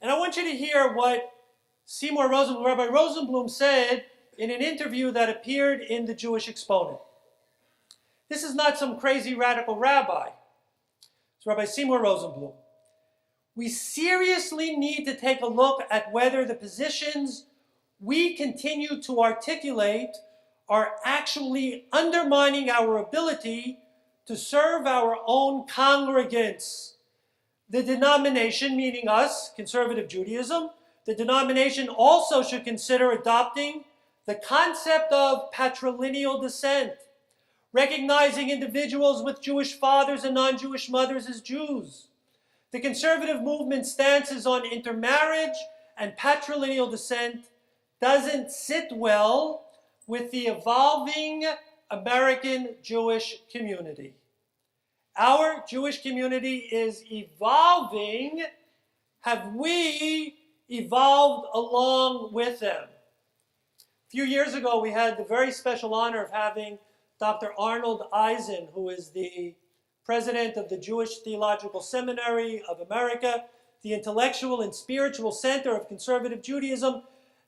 And I want you to hear what Rabbi Rosenblum said in an interview that appeared in the Jewish Exponent. This is not some crazy radical rabbi. It's Rabbi Seymour Rosenblum. We seriously need to take a look at whether the positions we continue to articulate are actually undermining our ability to serve our own congregants. The denomination, meaning us, conservative Judaism, the denomination also should consider adopting the concept of patrilineal descent, recognizing individuals with Jewish fathers and non-Jewish mothers as Jews. The conservative movement stances on intermarriage and patrilineal descent doesn't sit well with the evolving American Jewish community. Our Jewish community is evolving. Have we evolved along with them? A few years ago, we had the very special honor of having Dr. Arnold Eisen, who is the president of the Jewish Theological Seminary of America, the intellectual and spiritual center of conservative Judaism.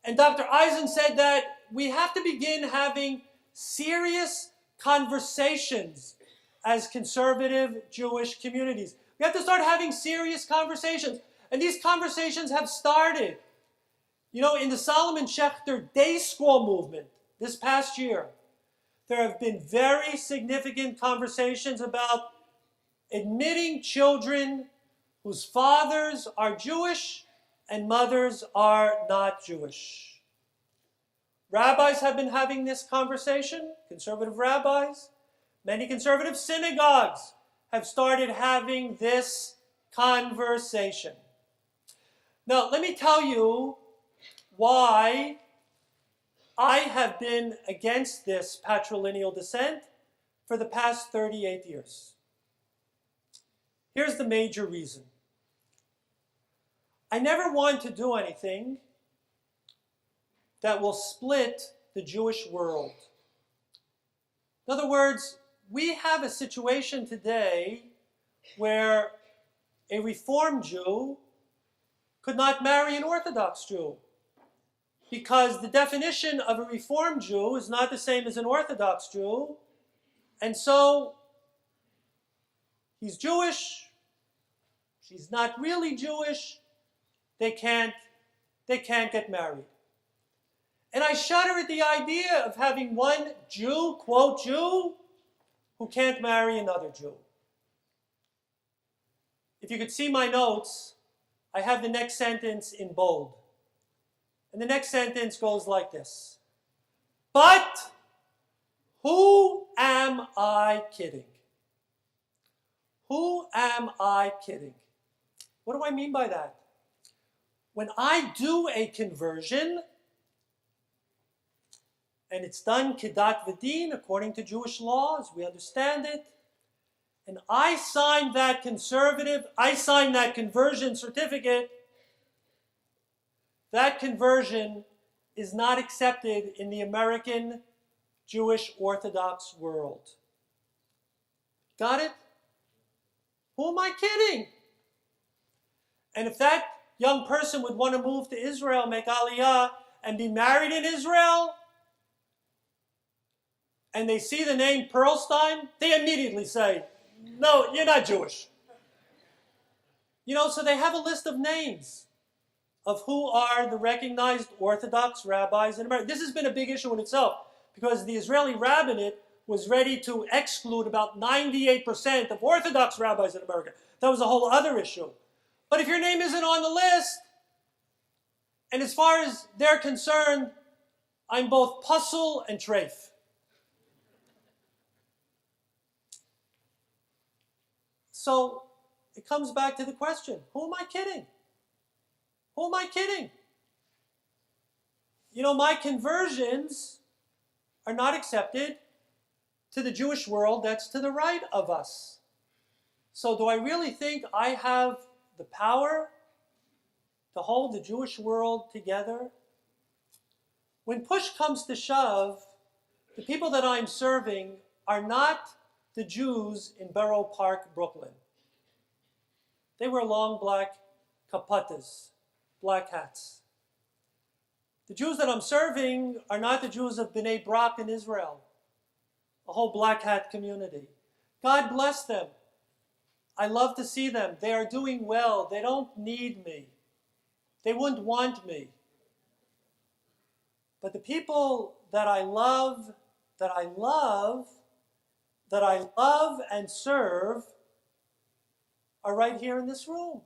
And Dr. Eisen said that we have to begin having serious conversations as conservative Jewish communities. We have to start having serious conversations. And these conversations have started. You know, in the Solomon Schechter Day School movement this past year, there have been very significant conversations about admitting children whose fathers are Jewish and mothers are not Jewish. Rabbis have been having this conversation, conservative rabbis. Many conservative synagogues have started having this conversation. Now, let me tell you why I have been against this patrilineal descent for the past 38 years. Here's the major reason. I never want to do anything that will split the Jewish world. In other words, we have a situation today where a Reform Jew could not marry an Orthodox Jew because the definition of a Reform Jew is not the same as an Orthodox Jew, and so he's Jewish, she's not really Jewish, they can't get married. And I shudder at the idea of having one Jew, quote Jew, who can't marry another Jew. If you could see my notes, I have the next sentence in bold. And the next sentence goes like this. But who am I kidding? Who am I kidding? What do I mean by that? When I do a conversion, and it's done kedat v'din, according to Jewish law, as we understand it, and I sign that conversion certificate, that conversion is not accepted in the American Jewish Orthodox world. Got it? Who am I kidding? And if that young person would want to move to Israel, make Aliyah, and be married in Israel, and they see the name Perlstein, they immediately say, no, you're not Jewish. You know, so they have a list of names of who are the recognized Orthodox rabbis in America. This has been a big issue in itself because the Israeli rabbinate was ready to exclude about 98% of Orthodox rabbis in America. That was a whole other issue. But if your name isn't on the list, and as far as they're concerned, I'm both puzzle and treif. So it comes back to the question, who am I kidding? Who am I kidding? You know, my conversions are not accepted to the Jewish world that's to the right of us. So do I really think I have the power to hold the Jewish world together? When push comes to shove, the people that I'm serving are not the Jews in Borough Park, Brooklyn. They wear long black kaputtas. black hats. The Jews that I'm serving are not the Jews of B'nai Brak in Israel, a whole black hat community. God bless them. I love to see them. They are doing well. They don't need me. They wouldn't want me. But the people that I love and serve are right here in this room.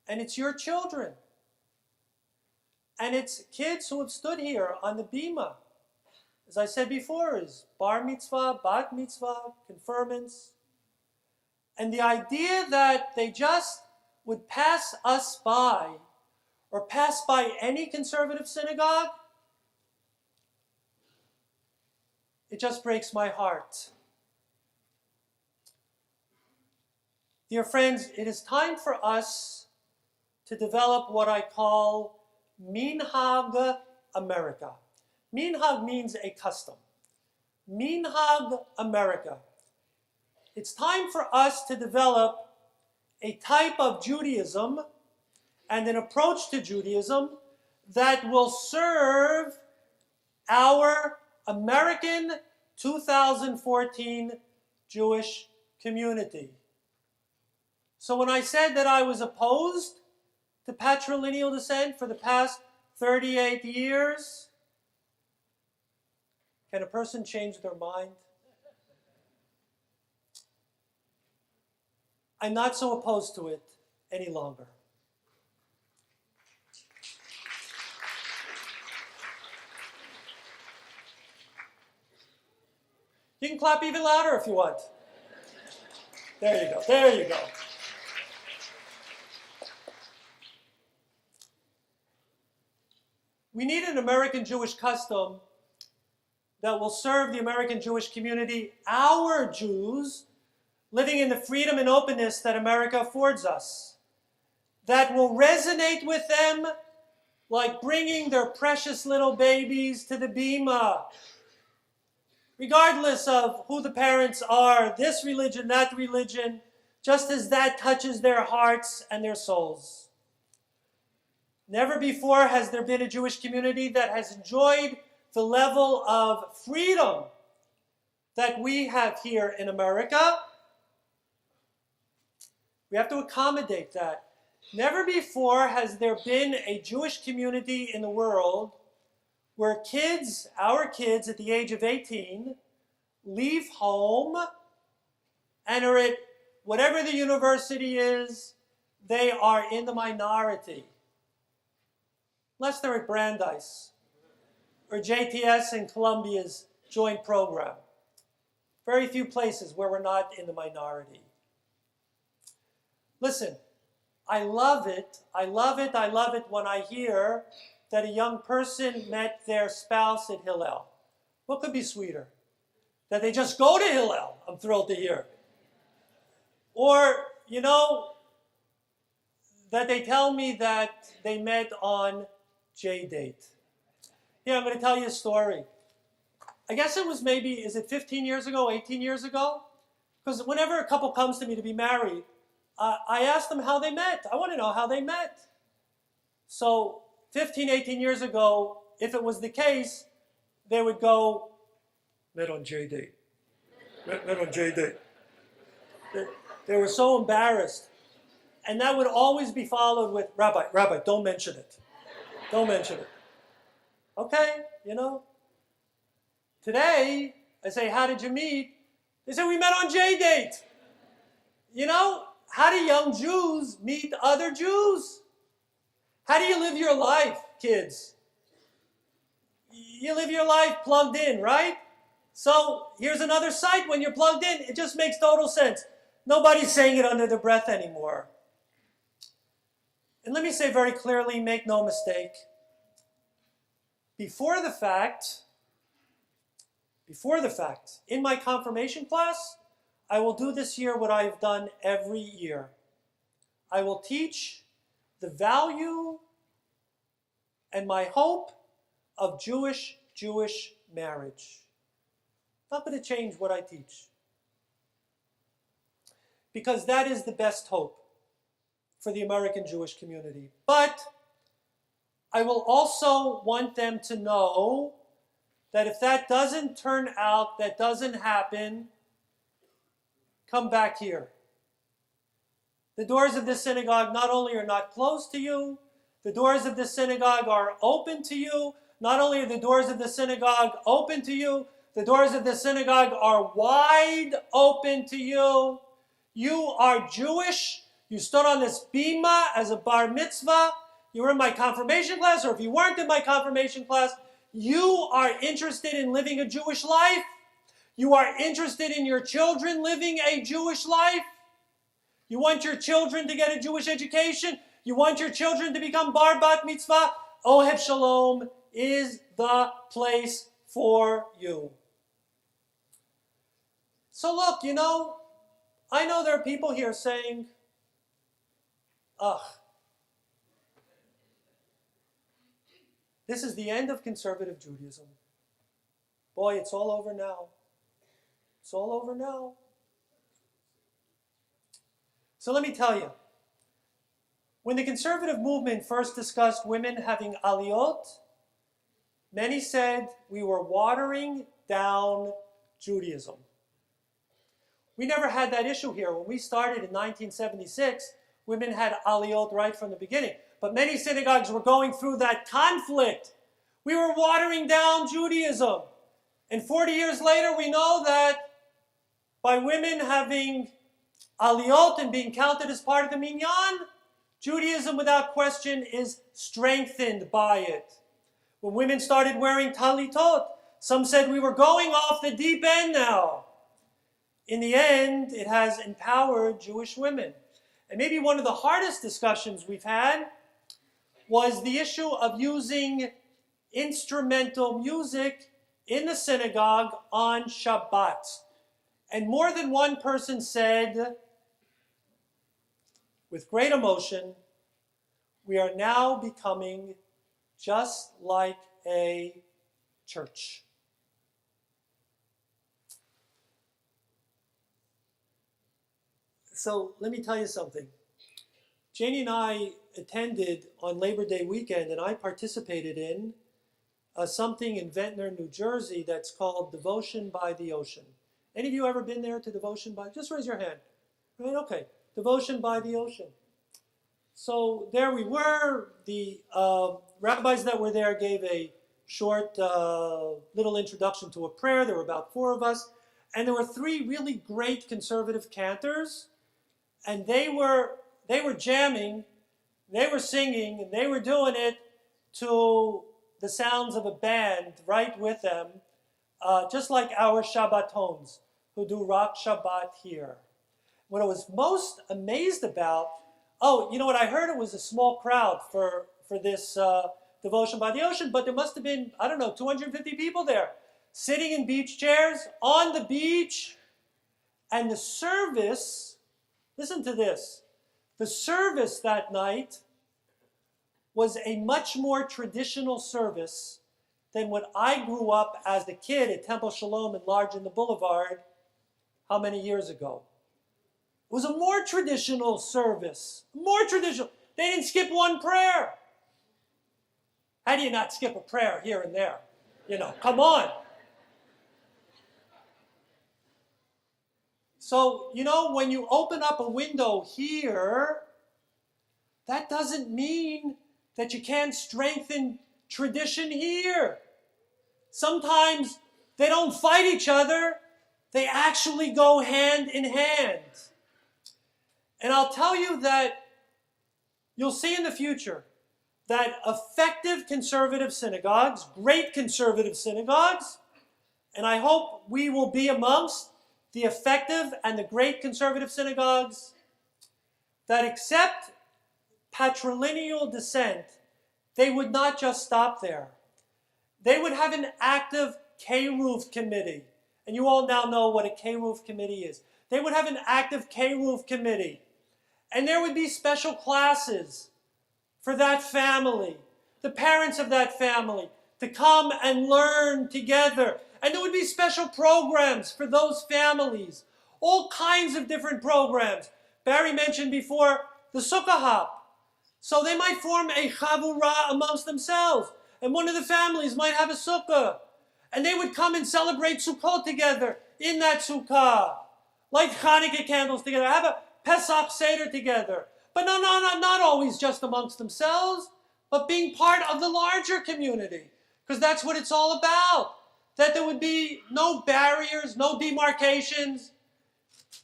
And it's your children. And it's kids who have stood here on the bima. As I said before, is bar mitzvah, bat mitzvah, confirmants. And the idea that they just would pass us by, or pass by any conservative synagogue, it just breaks my heart. Dear friends, it is time for us to develop what I call Minhag America. Minhag means a custom. Minhag America. It's time for us to develop a type of Judaism and an approach to Judaism that will serve our American 2014 Jewish community. So when I said that I was opposed to patrilineal descent for the past 38 years, can a person change their mind? I'm not so opposed to it any longer. You can clap even louder if you want. There you go, there you go. We need an American Jewish custom that will serve the American Jewish community, our Jews, living in the freedom and openness that America affords us, that will resonate with them like bringing their precious little babies to the bima, regardless of who the parents are, this religion, that religion, just as that touches their hearts and their souls. Never before has there been a Jewish community that has enjoyed the level of freedom that we have here in America. We have to accommodate that. Never before has there been a Jewish community in the world where kids, our kids at the age of 18, leave home and are at whatever the university is, they are in the minority. Unless they're at Brandeis or JTS and Columbia's joint program. Very few places where we're not in the minority. Listen, I love it when I hear that a young person met their spouse at Hillel. What could be sweeter? That they just go to Hillel, I'm thrilled to hear. Or, that they tell me that they met on J-date. Here, I'm going to tell you a story. I guess it was maybe, is it 15 years ago, 18 years ago? Because whenever a couple comes to me to be married, I ask them how they met. I want to know how they met. So 15, 18 years ago, if it was the case, they would go, met on J-date. Met on J-date. They were so embarrassed. And that would always be followed with, Rabbi, don't mention it. Don't mention it. Okay, Today, I say, how did you meet? They say, we met on J-date. How do young Jews meet other Jews? How do you live your life, kids? You live your life plugged in, right? So here's another site when you're plugged in. It just makes total sense. Nobody's saying it under their breath anymore. And let me say very clearly, make no mistake, before the fact, in my confirmation class, I will do this year what I've done every year. I will teach the value and my hope of Jewish marriage. Not going to change what I teach. Because that is the best hope for the American Jewish community. But I will also want them to know that if that doesn't turn out, that doesn't happen, come back here. The doors of this synagogue not only are not closed to you, the doors of this synagogue are open to you. Not only are the doors of the synagogue open to you, the doors of the synagogue are wide open to you. You are Jewish. You stood on this bima as a bar mitzvah. You were in my confirmation class, or if you weren't in my confirmation class, you are interested in living a Jewish life. You are interested in your children living a Jewish life. You want your children to get a Jewish education. You want your children to become bar bat mitzvah. Ohev Shalom is the place for you. So look, I know there are people here saying, ugh, this is the end of conservative Judaism. Boy, it's all over now. It's all over now. So let me tell you, when the conservative movement first discussed women having aliyot, many said we were watering down Judaism. We never had that issue here. When we started in 1976, women had aliyot right from the beginning. But many synagogues were going through that conflict. We were watering down Judaism. And 40 years later, we know that by women having aliyot and being counted as part of the minyan, Judaism without question is strengthened by it. When women started wearing talitot, some said we were going off the deep end now. In the end, it has empowered Jewish women. And maybe one of the hardest discussions we've had was the issue of using instrumental music in the synagogue on Shabbat. And more than one person said, with great emotion, we are now becoming just like a church. So let me tell you something. Janie and I attended on Labor Day weekend, and I participated in something in Ventnor, New Jersey that's called Devotion by the Ocean. Any of you ever been there to Devotion by? Just raise your hand. Right? Okay. Devotion by the Ocean. So there we were. The rabbis that were there gave a short little introduction to a prayer. There were about 4 of us. And there were 3 really great conservative cantors. And they were jamming, they were singing, and they were doing it to the sounds of a band right with them, just like our Shabbatons who do Rock Shabbat here. What I was most amazed about, you know what, I heard it was a small crowd for this Devotion by the Ocean, but there must have been, 250 people there, sitting in beach chairs on the beach, and the service, listen to this, the service that night was a much more traditional service than what I grew up as a kid at Temple Shalom in the Boulevard, how many years ago? It was a more traditional service, more traditional. They didn't skip one prayer. How do you not skip a prayer here and there? Come on. So, when you open up a window here, that doesn't mean that you can't strengthen tradition here. Sometimes they don't fight each other. They actually go hand in hand. And I'll tell you that you'll see in the future that effective conservative synagogues, great conservative synagogues, and I hope we will be amongst the effective and the great conservative synagogues that accept patrilineal descent, they would not just stop there. They would have an active K-Roof committee. And you all now know what a K-Roof committee is. They would have an active K-Roof committee. And there would be special classes for that family, the parents of that family, to come and learn together. And there would be special programs for those families, all kinds of different programs. Barry mentioned before the sukkah hop. So they might form a chavurah amongst themselves. And one of the families might have a sukkah. And they would come and celebrate Sukkot together in that sukkah. Light Hanukkah candles together. Have a Pesach Seder together. But not always just amongst themselves, but being part of the larger community. Because that's what it's all about. That there would be no barriers, no demarcations.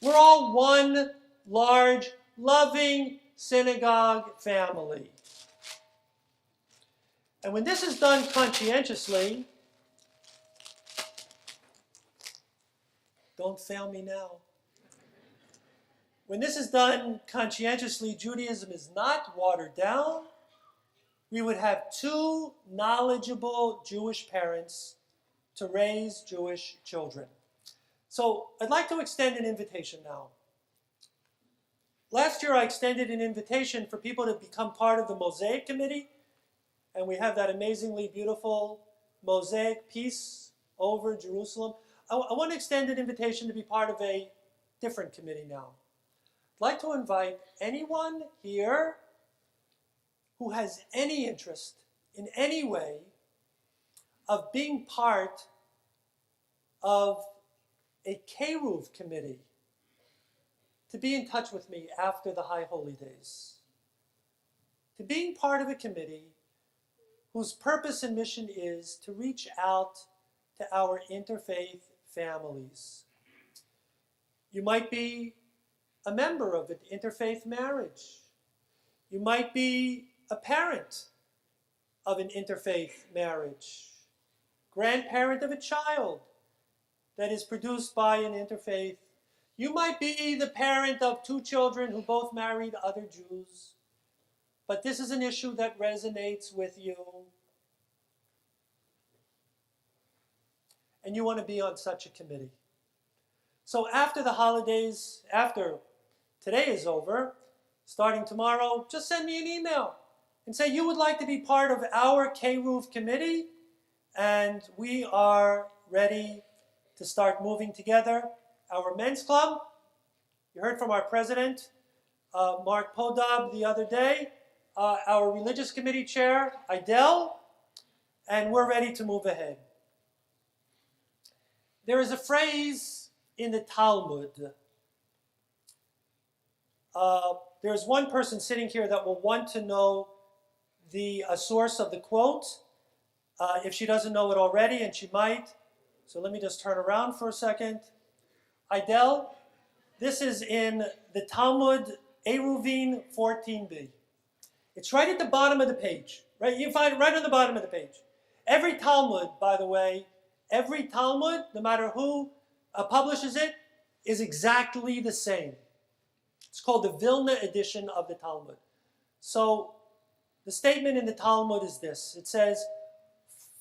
We're all one large, loving synagogue family. And when this is done conscientiously, don't fail me now. When this is done conscientiously, Judaism is not watered down. We would have two knowledgeable Jewish parents to raise Jewish children. So I'd like to extend an invitation now. Last year I extended an invitation for people to become part of the Mosaic Committee, and we have that amazingly beautiful mosaic piece over Jerusalem. I want to extend an invitation to be part of a different committee now. I'd like to invite anyone here who has any interest in any way of being part of a Keruv committee to be in touch with me after the High Holy Days. To being part of a committee whose purpose and mission is to reach out to our interfaith families. You might be a member of an interfaith marriage. You might be a parent of an interfaith marriage, grandparent of a child that is produced by an interfaith. You might be the parent of two children who both married other Jews, but this is an issue that resonates with you. And you want to be on such a committee. So after the holidays, after today is over, starting tomorrow, just send me an email and say you would like to be part of our Keruv committee, and we are ready to start moving together. Our men's club, you heard from our president, Mark Podab, the other day, our religious committee chair, Idel, and we're ready to move ahead. There is a phrase in the Talmud. There's one person sitting here that will want to know the source of the quote, if she doesn't know it already, and she might. So let me just turn around for a second. Idel, this is in the Talmud, Eruvin 14b. It's right at the bottom of the page. Right? You find it right on the bottom of the page. Every Talmud, by the way, every Talmud, no matter who publishes it, is exactly the same. It's called the Vilna edition of the Talmud. So the statement in the Talmud is this. It says,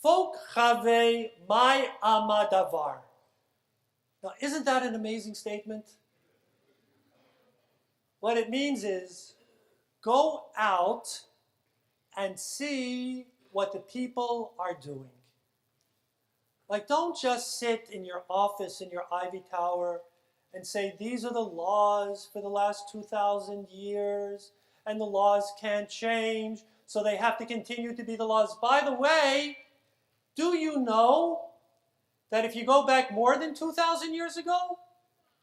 Fok chave mai amadavar. Now, isn't that an amazing statement? What it means is, go out and see what the people are doing. Like, don't just sit in your office in your ivy tower and say, these are the laws for the last 2,000 years, and the laws can't change, so they have to continue to be the laws. By the way, do you know that if you go back more than 2,000 years ago,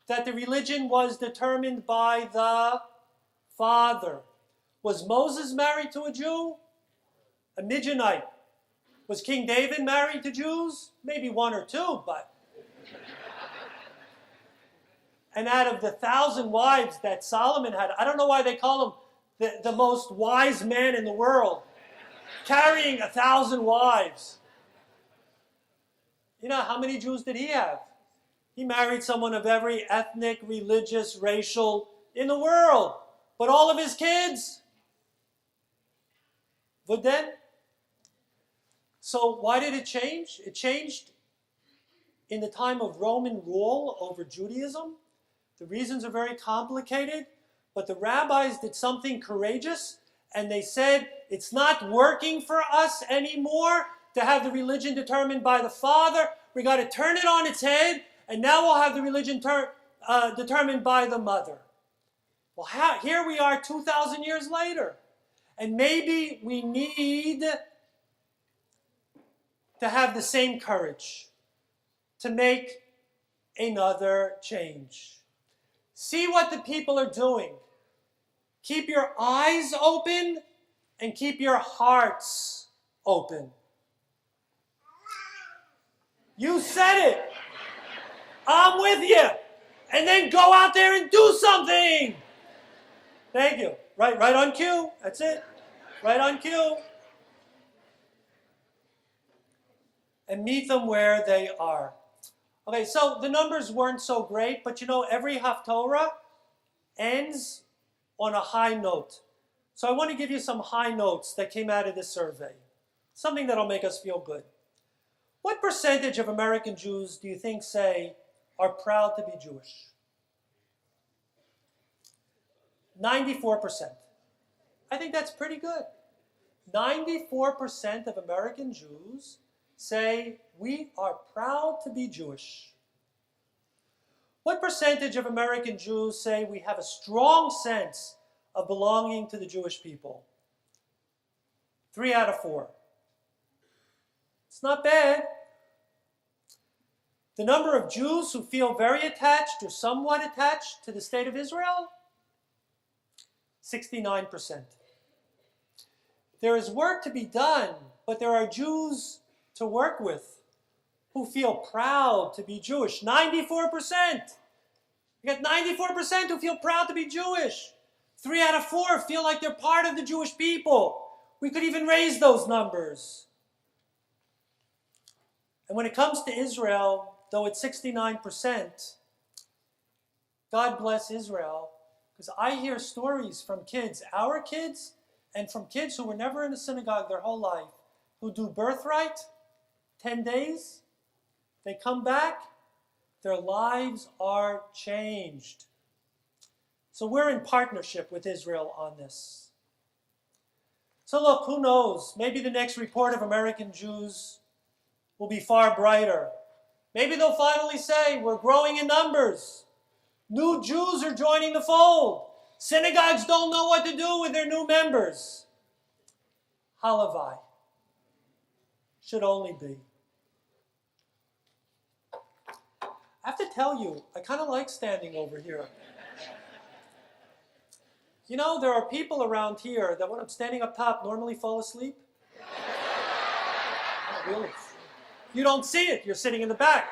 that the religion was determined by the father? Was Moses married to a Jew? A Midianite. Was King David married to Jews? Maybe one or two, but... And out of the 1,000 wives that Solomon had, I don't know why they call him the most wise man in the world, carrying 1,000 wives. You know, how many Jews did he have? He married someone of every ethnic, religious, racial in the world. But all of his kids, but then, so why did it change? It changed in the time of Roman rule over Judaism. The reasons are very complicated, but the rabbis did something courageous, and they said, it's not working for us anymore to have the religion determined by the father. We got to turn it on its head, and now we'll have the religion determined by the mother. Well, here we are 2,000 years later. And maybe we need to have the same courage to make another change. See what the people are doing. Keep your eyes open and keep your hearts open. You said it. I'm with you. And then go out there and do something. Thank you. Right on cue. That's it. Right on cue. And meet them where they are. Okay, so the numbers weren't so great, but you know, every Haftorah ends on a high note. So I want to give you some high notes that came out of this survey. Something that'll make us feel good. What percentage of American Jews do you think say are proud to be Jewish? 94%. I think that's pretty good. 94% of American Jews say we are proud to be Jewish. What percentage of American Jews say we have a strong sense of belonging to the Jewish people? 3 out of 4. It's not bad. The number of Jews who feel very attached or somewhat attached to the state of Israel? 69%. There is work to be done, but there are Jews to work with who feel proud to be Jewish. 94%. You got 94% who feel proud to be Jewish. 3 out of 4 feel like they're part of the Jewish people. We could even raise those numbers. And when it comes to Israel, though it's 69%, God bless Israel, because I hear stories from kids, our kids, and from kids who were never in a synagogue their whole life, who do birthright, 10 days, they come back, their lives are changed. So we're in partnership with Israel on this. So look, who knows? Maybe the next report of American Jews will be far brighter. Maybe they'll finally say, we're growing in numbers. New Jews are joining the fold. Synagogues don't know what to do with their new members. Halavai. Should only be. I have to tell you, I kind of like standing over here. You know, there are people around here that when I'm standing up top normally fall asleep. Oh, really? You don't see it. You're sitting in the back.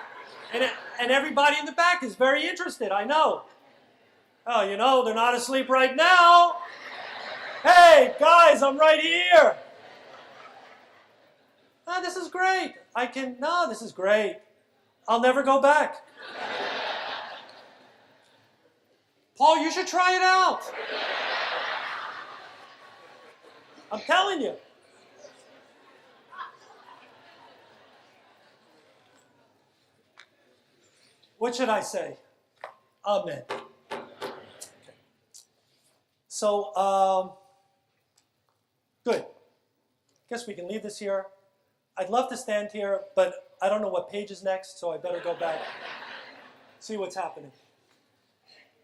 And everybody in the back is very interested, I know. Oh, you know, they're not asleep right now. Hey, guys, I'm right here. Oh, this is great. This is great. I'll never go back. Paul, you should try it out. I'm telling you. What should I say? Amen. Okay. So, good. Guess we can leave this here. I'd love to stand here, but I don't know what page is next, so I better go back, see what's happening.